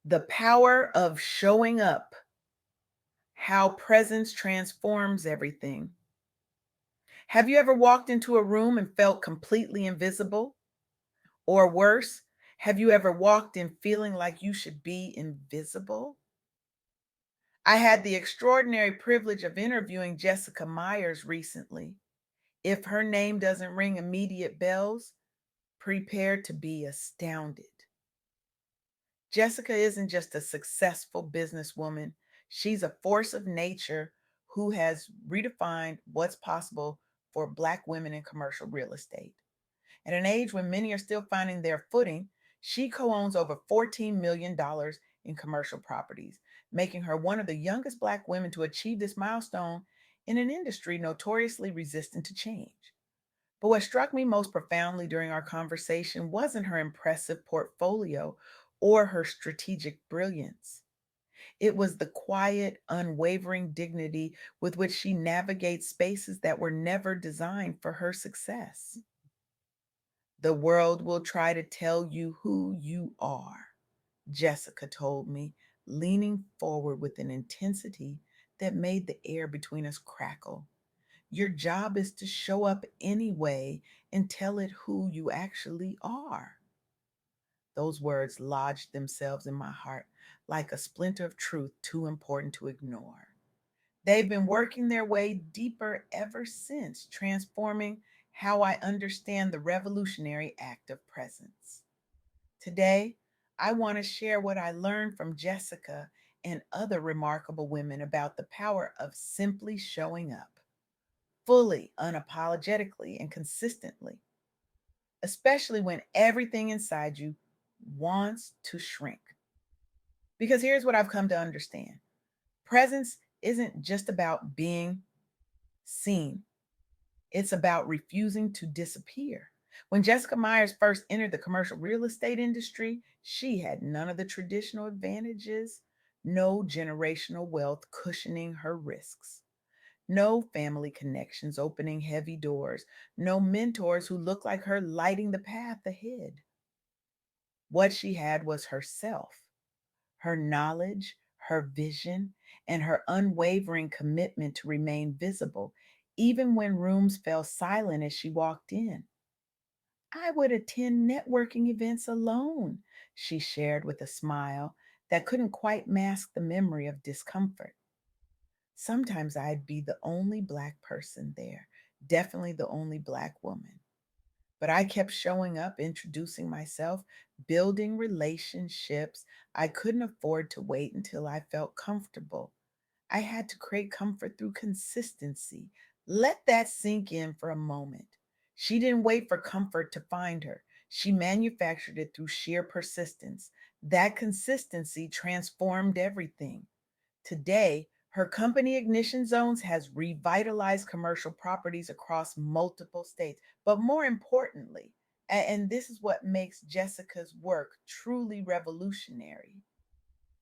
The power of showing up, how presence transforms everything. Have you ever walked into a room and felt completely invisible? Or worse, have you ever walked in feeling like you should be invisible? I had the extraordinary privilege of interviewing Jessica Myers recently. If her name doesn't ring immediate bells, prepare to be astounded. Jessica isn't just a successful businesswoman, she's a force of nature who has redefined what's possible for Black women in commercial real estate. At an age when many are still finding their footing, she co owns over $14 million in commercial properties, making her one of the youngest Black women to achieve this milestone in an industry notoriously resistant to change. But what struck me most profoundly during our conversation wasn't her impressive portfolio or her strategic brilliance. It was the quiet, unwavering dignity with which she navigates spaces that were never designed for her success. The world will try to tell you who you are, Jessica told me, leaning forward with an intensity that made the air between us crackle. Your job is to show up anyway and tell it who you actually are. Those words lodged themselves in my heart like a splinter of truth too important to ignore. They've been working their way deeper ever since, transforming how I understand the revolutionary act of presence. Today, I want to share what I learned from Jessica and other remarkable women about the power of simply showing up, fully, unapologetically, and consistently, especially when everything inside you wants to shrink. Because here's what I've come to understand: presence isn't just about being seen, it's about refusing to disappear. When Jessica Myers first entered the commercial real estate industry, she had none of the traditional advantages, no generational wealth cushioning her risks, no family connections opening heavy doors, no mentors who looked like her lighting the path ahead. What she had was herself, her knowledge, her vision, and her unwavering commitment to remain visible, even when rooms fell silent as she walked in. I would attend networking events alone, she shared with a smile that couldn't quite mask the memory of discomfort. Sometimes I'd be the only Black person there, definitely the only Black woman. But I kept showing up, introducing myself, building relationships. I couldn't afford to wait until I felt comfortable. I had to create comfort through consistency. Let that sink in for a moment. She didn't wait for comfort to find her. She manufactured it through sheer persistence. That consistency transformed everything. Today, her company Ignition Zones has revitalized commercial properties across multiple states. But more importantly, and this is what makes Jessica's work truly revolutionary,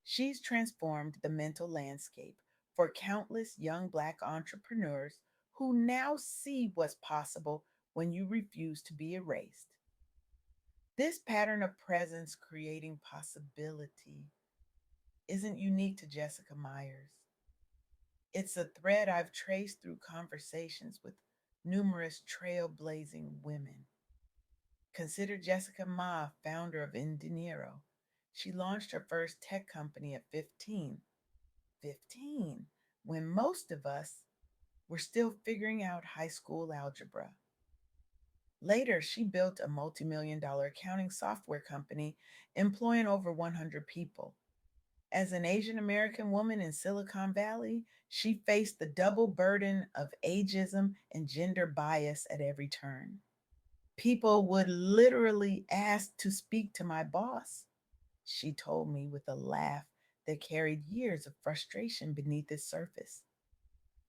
she's transformed the mental landscape for countless young Black entrepreneurs who now see what's possible when you refuse to be erased. This pattern of presence creating possibility isn't unique to Jessica Myers. It's a thread I've traced through conversations with numerous trailblazing women. Consider Jessica Ma, founder of Indinero. She launched her first tech company at 15. 15, when most of us were still figuring out high school algebra. Later, she built a multi-million-dollar accounting software company employing over 100 people. As an Asian American woman in Silicon Valley, she faced the double burden of ageism and gender bias at every turn. People would literally ask to speak to my boss, she told me with a laugh that carried years of frustration beneath its surface.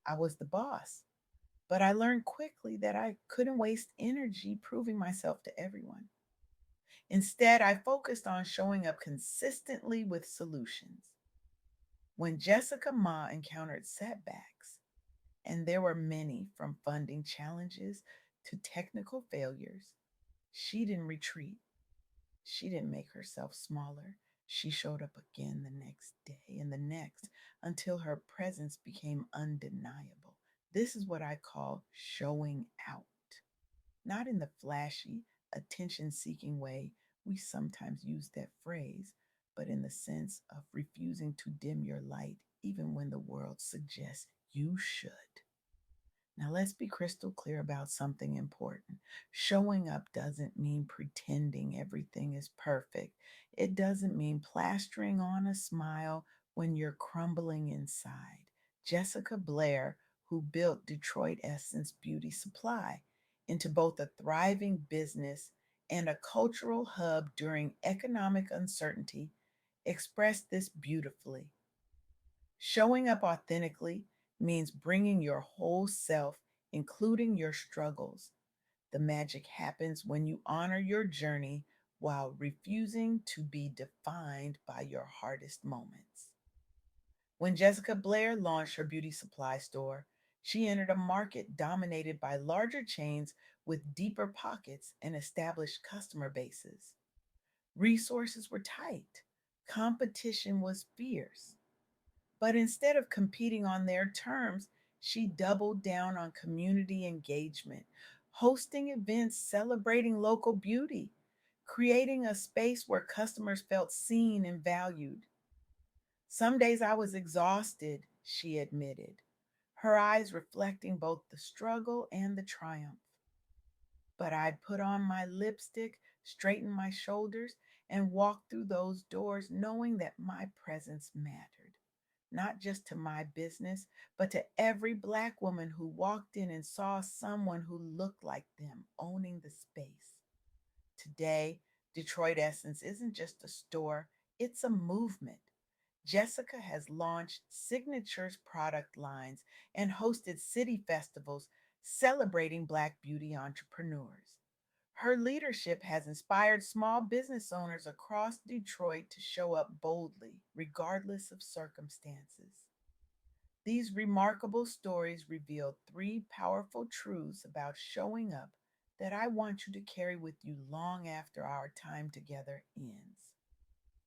I was the boss, but I learned quickly that I couldn't waste energy proving myself to everyone. Instead, I focused on showing up consistently with solutions. When Jessica Ma encountered setbacks, and there were many, from funding challenges to technical failures, she didn't retreat. She didn't make herself smaller. She showed up again the next day and the next until her presence became undeniable. This is what I call showing out, not in the flashy, attention seeking way we sometimes use that phrase, but in the sense of refusing to dim your light even when the world suggests you should. Now, let's be crystal clear about something important. Showing up doesn't mean pretending everything is perfect. It doesn't mean plastering on a smile when you're crumbling inside. Jessica Blair, who built Detroit Essence Beauty Supply into both a thriving business and a cultural hub during economic uncertainty, expressed this beautifully. Showing up authentically means bringing your whole self, including your struggles. The magic happens when you honor your journey while refusing to be defined by your hardest moments. When Jessica Blair launched her beauty supply store, she entered a market dominated by larger chains with deeper pockets and established customer bases. Resources were tight, competition was fierce. But instead of competing on their terms, she doubled down on community engagement, hosting events celebrating local beauty, creating a space where customers felt seen and valued. Some days I was exhausted, she admitted, her eyes reflecting both the struggle and the triumph. But I'd put on my lipstick, straighten my shoulders, and walk through those doors knowing that my presence mattered, not just to my business, but to every Black woman who walked in and saw someone who looked like them owning the space. Today, Detroit Essence isn't just a store, it's a movement. Jessica has launched signatures product lines and hosted city festivals celebrating Black beauty entrepreneurs. Her leadership has inspired small business owners across Detroit to show up boldly, regardless of circumstances. These remarkable stories reveal three powerful truths about showing up that I want you to carry with you long after our time together ends.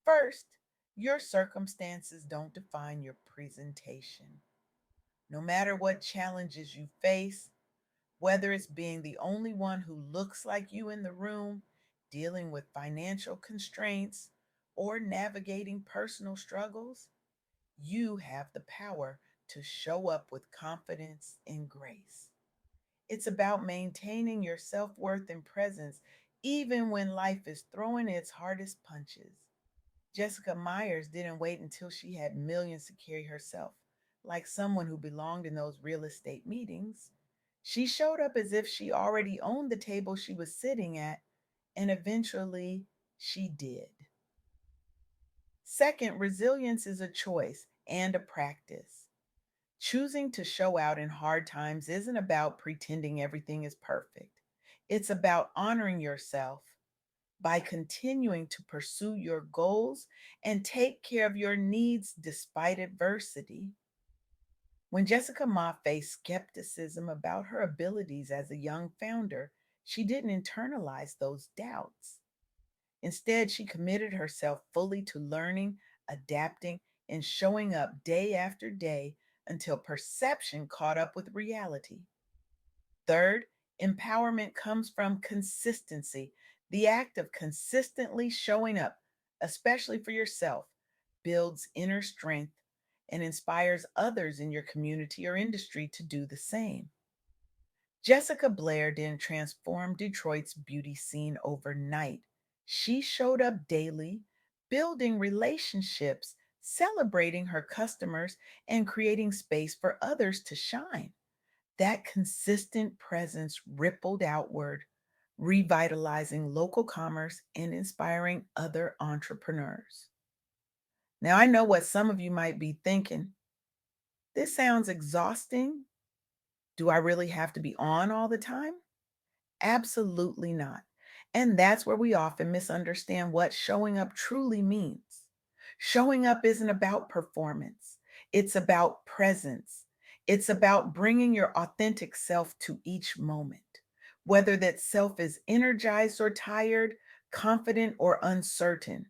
First, your circumstances don't define your presentation. No matter what challenges you face, whether it's being the only one who looks like you in the room, dealing with financial constraints, or navigating personal struggles, you have the power to show up with confidence and grace. It's about maintaining your self worth and presence even when life is throwing its hardest punches. Jessica Myers didn't wait until she had millions to carry herself, like someone who belonged in those real estate meetings. She showed up as if she already owned the table she was sitting at, and eventually she did. Second, resilience is a choice and a practice. Choosing to show out in hard times isn't about pretending everything is perfect. It's about honoring yourself by continuing to pursue your goals and take care of your needs despite adversity. When Jessica Ma faced skepticism about her abilities as a young founder, she didn't internalize those doubts. Instead, she committed herself fully to learning, adapting, and showing up day after day until perception caught up with reality. Third, empowerment comes from consistency. The act of consistently showing up, especially for yourself, builds inner strength and inspires others in your community or industry to do the same. Jessica Blair didn't transform Detroit's beauty scene overnight. She showed up daily, building relationships, celebrating her customers, and creating space for others to shine. That consistent presence rippled outward, revitalizing local commerce and inspiring other entrepreneurs. Now, I know what some of you might be thinking. This sounds exhausting. Do I really have to be on all the time? Absolutely not. And that's where we often misunderstand what showing up truly means. Showing up isn't about performance, it's about presence. It's about bringing your authentic self to each moment, whether that self is energized or tired, confident or uncertain.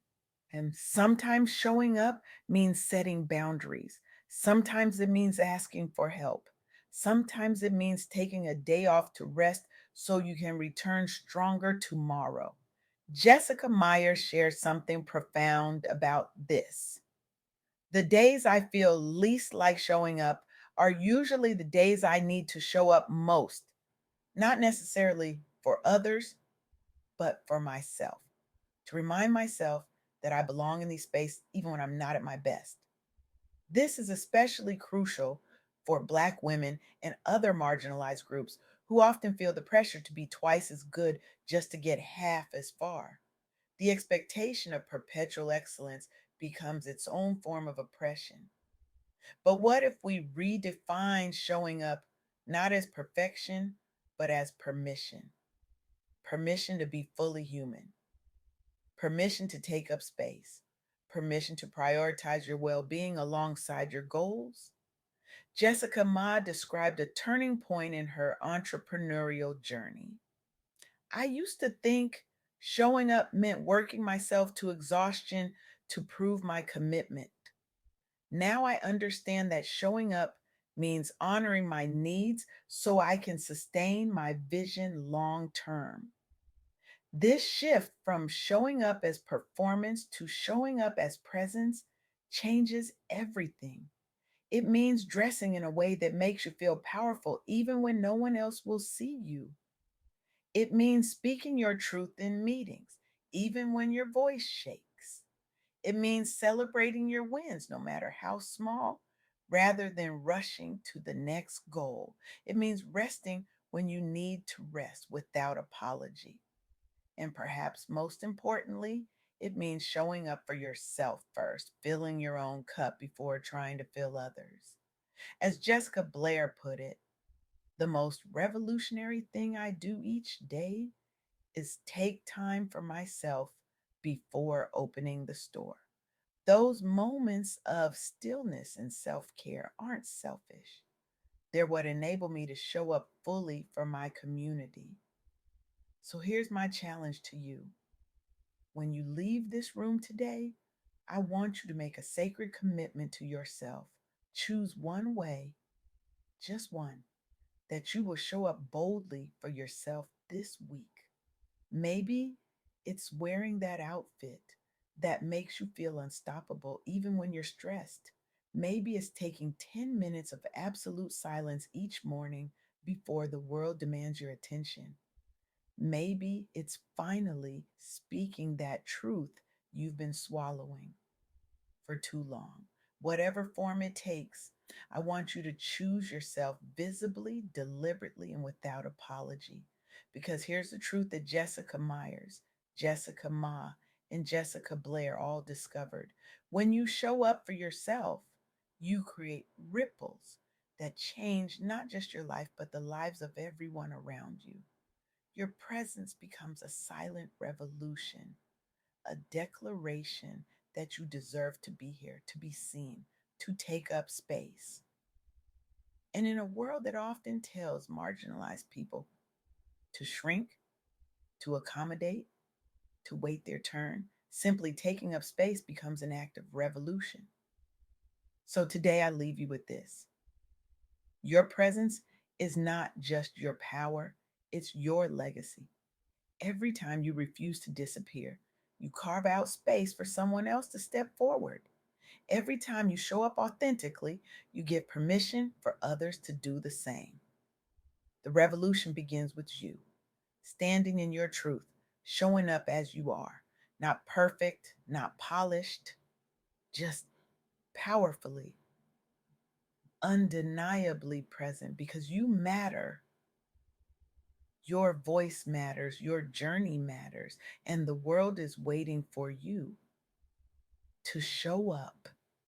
And sometimes showing up means setting boundaries. Sometimes it means asking for help. Sometimes it means taking a day off to rest so you can return stronger tomorrow. Jessica Meyer shares something profound about this. The days I feel least like showing up are usually the days I need to show up most, not necessarily for others, but for myself, to remind myself that I belong in these spaces even when I'm not at my best. This is especially crucial for Black women and other marginalized groups who often feel the pressure to be twice as good just to get half as far. The expectation of perpetual excellence becomes its own form of oppression. But what if we redefine showing up not as perfection, but as permission? Permission to be fully human, permission to take up space, permission to prioritize your well being alongside your goals. Jessica Ma described a turning point in her entrepreneurial journey. I used to think showing up meant working myself to exhaustion to prove my commitment. Now I understand that showing up means honoring my needs so I can sustain my vision long term. This shift from showing up as performance to showing up as presence changes everything. It means dressing in a way that makes you feel powerful even when no one else will see you. It means speaking your truth in meetings, even when your voice shakes. It means celebrating your wins, no matter how small, rather than rushing to the next goal. It means resting when you need to rest without apology. And perhaps most importantly, it means showing up for yourself first, filling your own cup before trying to fill others. As Jessica Blair put it, the most revolutionary thing I do each day is take time for myself before opening the store. Those moments of stillness and self care aren't selfish. They're what enable me to show up fully for my community. So here's my challenge to you. When you leave this room today, I want you to make a sacred commitment to yourself. Choose one way, just one, that you will show up boldly for yourself this week. Maybe it's wearing that outfit that makes you feel unstoppable even when you're stressed. Maybe it's taking 10 minutes of absolute silence each morning before the world demands your attention. Maybe it's finally speaking that truth you've been swallowing for too long. Whatever form it takes, I want you to choose yourself visibly, deliberately, and without apology. Because here's the truth that Jessica Myers, Jessica Ma, and Jessica Blair all discovered. When you show up for yourself, you create ripples that change not just your life, but the lives of everyone around you. Your presence becomes a silent revolution, a declaration that you deserve to be here, to be seen, to take up space. And in a world that often tells marginalized people to shrink, to accommodate, to wait their turn, simply taking up space becomes an act of revolution. So today I leave you with this. Your presence is not just your power, it's your legacy. Every time you refuse to disappear, you carve out space for someone else to step forward. Every time you show up authentically, you give permission for others to do the same. The revolution begins with you, standing in your truth, showing up as you are, not perfect, not polished, just powerfully, undeniably present because you matter. Your voice matters, your journey matters, and the world is waiting for you to show up